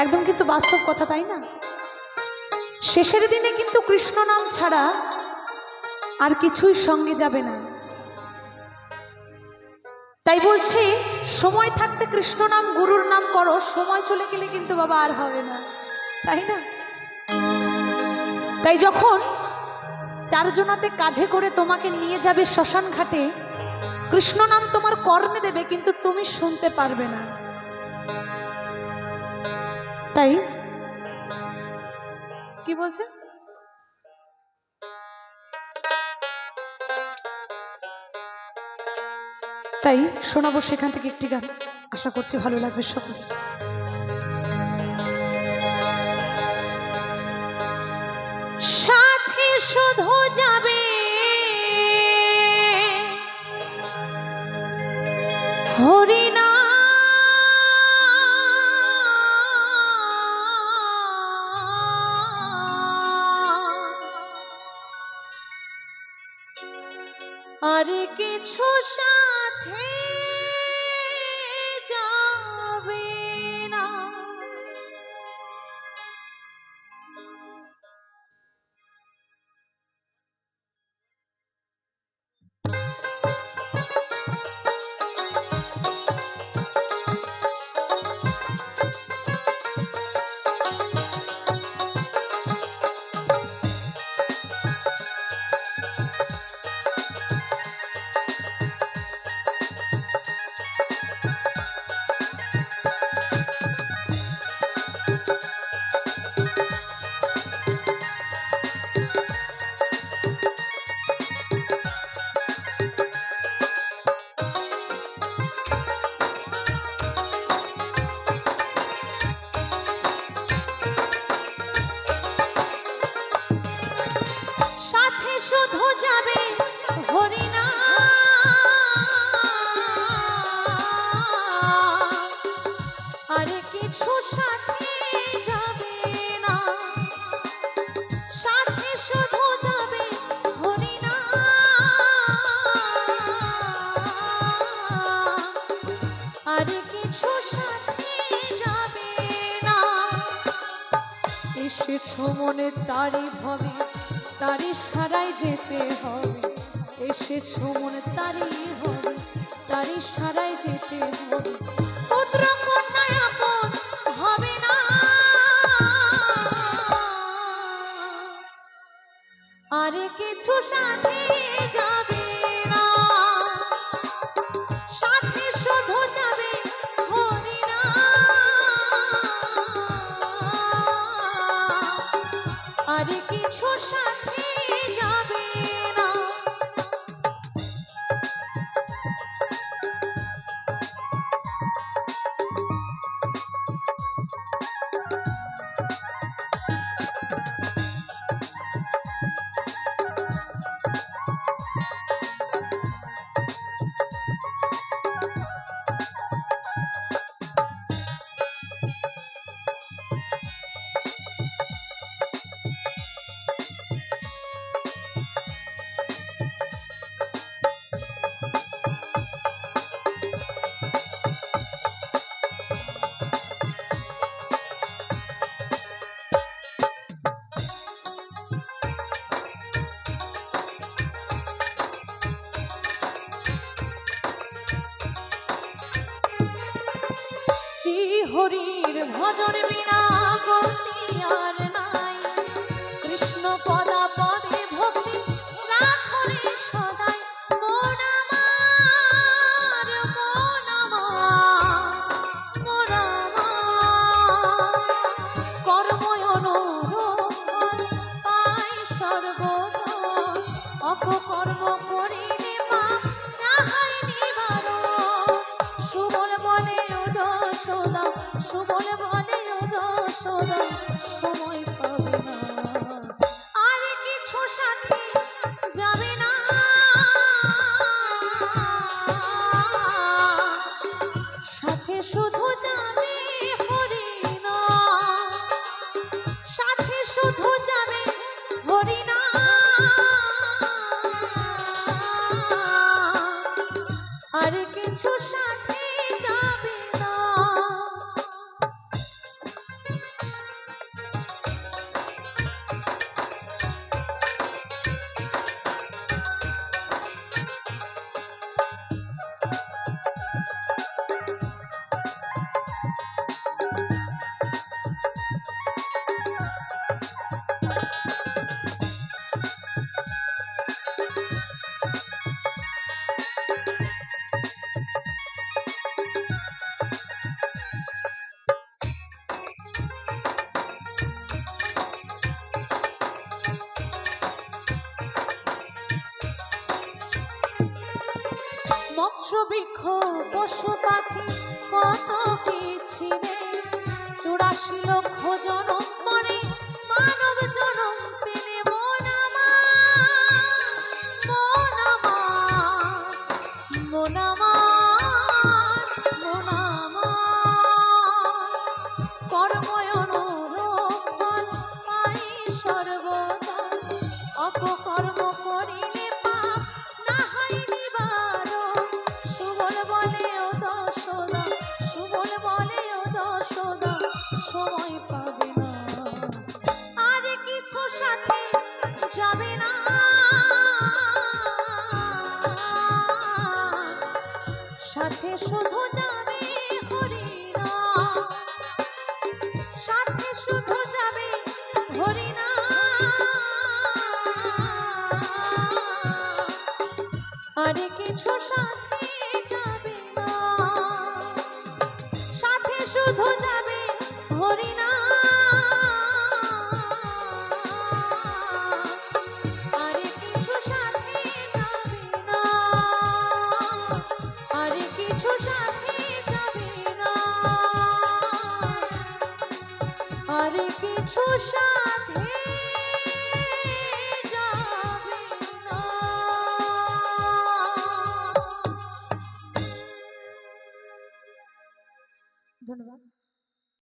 একদম কিন্তু বাস্তব কথা, তাই না? শেষের দিনে কিন্তু কৃষ্ণ নাম ছাড়া আর কিছুই সঙ্গে যাবে না। তাই বলছি, সময় থাকতে কৃষ্ণ নাম গুরুর নাম করো, সময় চলে গেলে কিন্তু বাবা আর হবে না, তাই না? তাই যখন চারজনাতে কাঁধে করে তোমাকে নিয়ে যাবে শ্মশান ঘাটে, কৃষ্ণ নাম তোমার কর্ণে দেবে, কিন্তু তুমি শুনতে পারবে না। তাই কি বলছে? তাই শোনাবো সেখান থেকে একটি গান, আশা করছি ভালো লাগবে সকলে। সাথে শুধু যাবে হরিনা, আর কিছু সাথে যাবে না। শুধু যাবে হরিনা, আর কিছু সাথে যাবে না। সাথে শুধু যাবে হরিনা, আর কিছু সাথে যাবে না। এসেছ মনে তারি ভাবে, তারি সারাই যেতে হবে। এসেছো মনে তারি হবে, তারি সারাই যেতে হবে। পুত্র কন্যা আপন হবে না, আর কিছু সাথে যাবে না। সাথে শুধু যাবে হরিনা, আর কিছু সাথে যাবে না। হরির ভজন বিনা গতি আর নাই। কৃষ্ণ পদা পদে ভক্তি রাখরে সদাই। মন আমার, মন আমার, মন আমার, কর্ময় অনুরোধ পাই সর্বজন। অপকর্ম করিলে পাপ নাহাই নিবারণ। সুবল বলে যশোদা, সুবল বলে যশোদা, সময় পাবে না, আর কিছু মৎস্য বৃক্ষ পশু পাখি কত কি ছিলে, 84 লক্ষ জনম পরে মানব জনম পেলে মন আমার, মন আমার, মন আমার, মন আমার। কর্ময় অনুরূপ ফল পাই সর্বদা, অপকর্ম করিলে পাপ না হয় নিবারণ। সুবল বলে ও যশোদা, সুবল বলে ও যশোদা, সময় পাবে না আর কিছু সাথে যাবে না, সাথে শুধু যাবে হরিনাম, সাথে শুধু যাবে হরিনাম, আর কিছু সাথে যাবে না, সাথে শুধু যাবে হরিনাম, আর কিছু সাথে যাবে না, আর কিছু সাথে যাবে না, আর কিছু সাথে যাবে না। ধন্যবাদ।